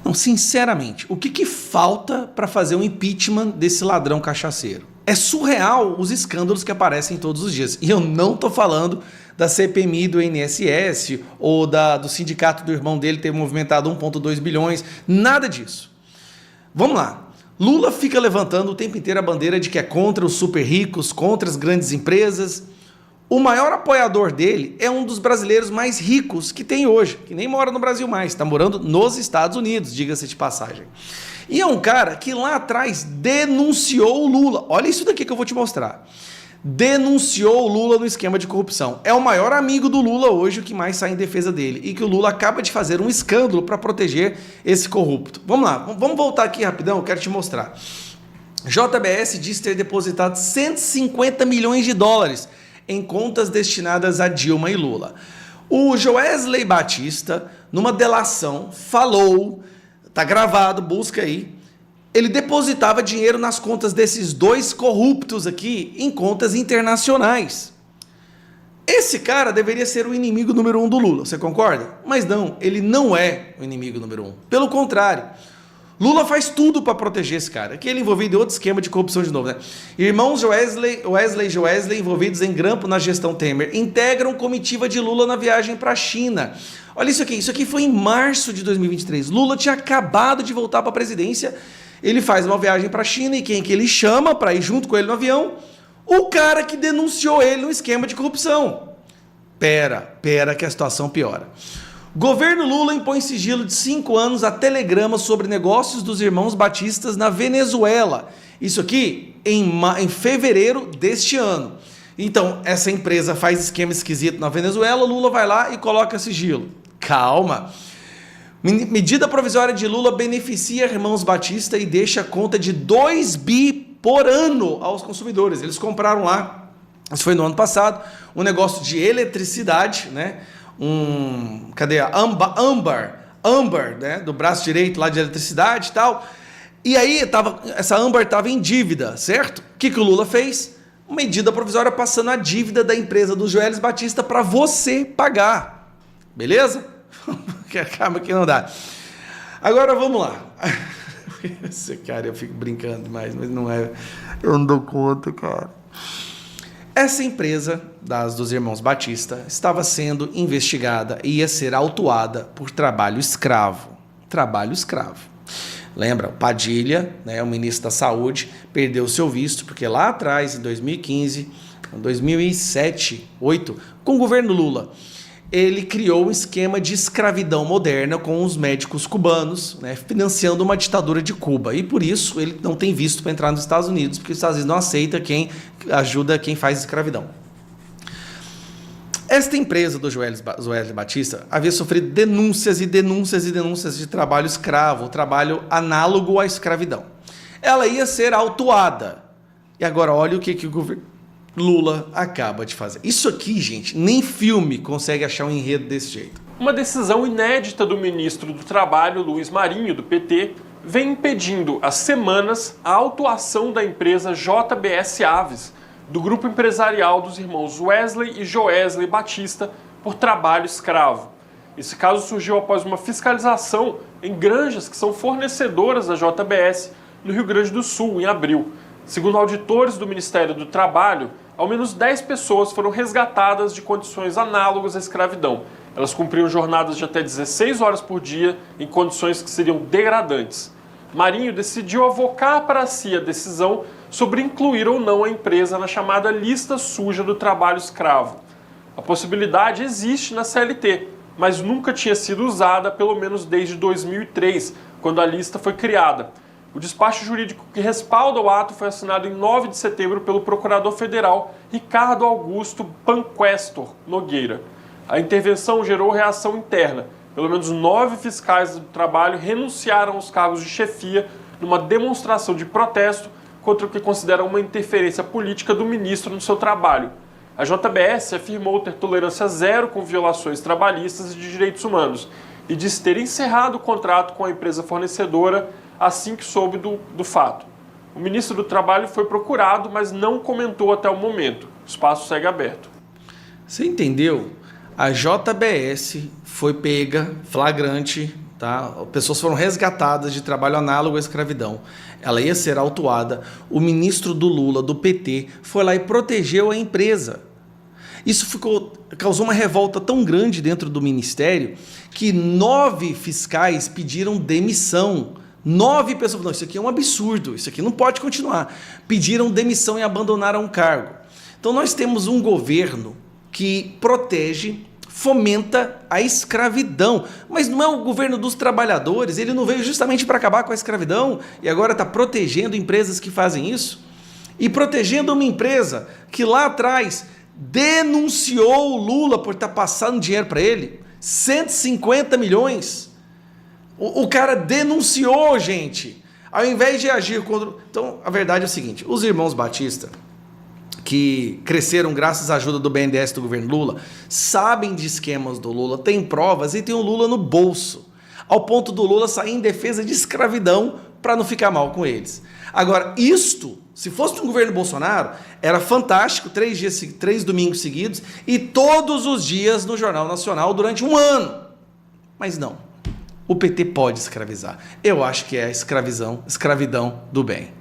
Não, sinceramente, o que falta para fazer um impeachment desse ladrão cachaceiro? É surreal os escândalos que aparecem todos os dias. E eu não estou falando da CPMI do INSS ou do sindicato do irmão dele ter movimentado 1,2 bilhões, nada disso. Vamos lá. Lula fica levantando o tempo inteiro a bandeira de que é contra os super ricos, contra as grandes empresas. O maior apoiador dele é um dos brasileiros mais ricos que tem hoje, que nem mora no Brasil mais, está morando nos Estados Unidos, diga-se de passagem. E é um cara que lá atrás denunciou o Lula. Olha isso daqui que eu vou te mostrar. Denunciou o Lula no esquema de corrupção. É o maior amigo do Lula hoje, o que mais sai em defesa dele. E que o Lula acaba de fazer um escândalo para proteger esse corrupto. Vamos lá, vamos voltar aqui rapidão, eu quero te mostrar. JBS diz ter depositado 150 milhões de dólares em contas destinadas a Dilma e Lula. O Joesley Batista, numa delação, falou, tá gravado, busca aí, ele depositava dinheiro nas contas desses dois corruptos aqui em contas internacionais. Esse cara deveria ser o inimigo número 1 do Lula, você concorda? Mas não, ele não é o inimigo número 1. Pelo contrário, Lula faz tudo para proteger esse cara, que ele é envolvido em outro esquema de corrupção de novo, né? Irmãos Wesley envolvidos em grampo na gestão Temer, integram comitiva de Lula na viagem para a China. Olha isso aqui foi em março de 2023. Lula tinha acabado de voltar para a presidência, ele faz uma viagem para a China e quem que ele chama para ir junto com ele no avião? O cara que denunciou ele no esquema de corrupção. Pera que a situação piora. Governo Lula impõe sigilo de 5 anos a telegrama sobre negócios dos irmãos Batistas na Venezuela. Isso aqui em fevereiro deste ano. Então, essa empresa faz esquema esquisito na Venezuela, Lula vai lá e coloca sigilo. Calma. Medida provisória de Lula beneficia irmãos Batista e deixa a conta de 2 bi por ano aos consumidores. Eles compraram lá, isso foi no ano passado, um negócio de eletricidade, né? Cadê a Amber, né, do braço direito lá de eletricidade e tal. E aí essa Amber estava em dívida, certo? O que o Lula fez? Uma medida provisória passando a dívida da empresa do Joesley Batista para você pagar. Beleza? Calma que não dá. Agora vamos lá. Esse cara, eu fico brincando demais, mas não é. Eu não dou conta, cara. Essa empresa dos irmãos Batista estava sendo investigada e ia ser autuada por trabalho escravo. Trabalho escravo. Lembra, Padilha, né, o ministro da Saúde, perdeu seu visto, porque lá atrás, em 2015, 2007, 2008, com o governo Lula, ele criou um esquema de escravidão moderna com os médicos cubanos, né, financiando uma ditadura de Cuba. E por isso ele não tem visto para entrar nos Estados Unidos, porque os Estados Unidos não aceita quem ajuda quem faz escravidão. Esta empresa do Joesley Batista havia sofrido denúncias de trabalho escravo, trabalho análogo à escravidão. Ela ia ser autuada. E agora olha o que o governo Lula acaba de fazer. Isso aqui, gente, nem filme consegue achar um enredo desse jeito. Uma decisão inédita do ministro do Trabalho, Luiz Marinho, do PT, vem impedindo há semanas a autuação da empresa JBS Aves, do grupo empresarial dos irmãos Wesley e Joesley Batista, por trabalho escravo. Esse caso surgiu após uma fiscalização em granjas que são fornecedoras da JBS no Rio Grande do Sul, em abril. Segundo auditores do Ministério do Trabalho, ao menos 10 pessoas foram resgatadas de condições análogas à escravidão. Elas cumpriam jornadas de até 16 horas por dia em condições que seriam degradantes. Marinho decidiu avocar para si a decisão sobre incluir ou não a empresa na chamada lista suja do trabalho escravo. A possibilidade existe na CLT, mas nunca tinha sido usada, pelo menos desde 2003, quando a lista foi criada. O despacho jurídico que respalda o ato foi assinado em 9 de setembro pelo procurador federal Ricardo Augusto Panquestor Nogueira. A intervenção gerou reação interna. Pelo menos 9 fiscais do trabalho renunciaram aos cargos de chefia numa demonstração de protesto contra o que consideram uma interferência política do ministro no seu trabalho. A JBS afirmou ter tolerância zero com violações trabalhistas e de direitos humanos e diz ter encerrado o contrato com a empresa fornecedora assim que soube do fato. O ministro do Trabalho foi procurado, mas não comentou até o momento. O espaço segue aberto. Você entendeu? A JBS foi pega, flagrante, tá? Pessoas foram resgatadas de trabalho análogo à escravidão. Ela ia ser autuada. O ministro do Lula, do PT, foi lá e protegeu a empresa. Isso causou uma revolta tão grande dentro do ministério que 9 fiscais pediram demissão. 9 pessoas falaram, não, isso aqui é um absurdo, isso aqui não pode continuar. Pediram demissão e abandonaram o cargo. Então nós temos um governo que protege, fomenta a escravidão. Mas não é o governo dos trabalhadores, ele não veio justamente para acabar com a escravidão e agora está protegendo empresas que fazem isso? E protegendo uma empresa que lá atrás denunciou o Lula por estar passando dinheiro para ele, 150 milhões. O cara denunciou, gente, ao invés de agir contra... Então, a verdade é o seguinte, os irmãos Batista, que cresceram graças à ajuda do BNDES do governo Lula, sabem de esquemas do Lula, têm provas e tem o Lula no bolso, ao ponto do Lula sair em defesa de escravidão para não ficar mal com eles. Agora, se fosse um governo Bolsonaro, era fantástico, 3 domingos seguidos e todos os dias no Jornal Nacional durante um ano. Mas não, o PT pode escravizar. Eu acho que é a escravidão do bem.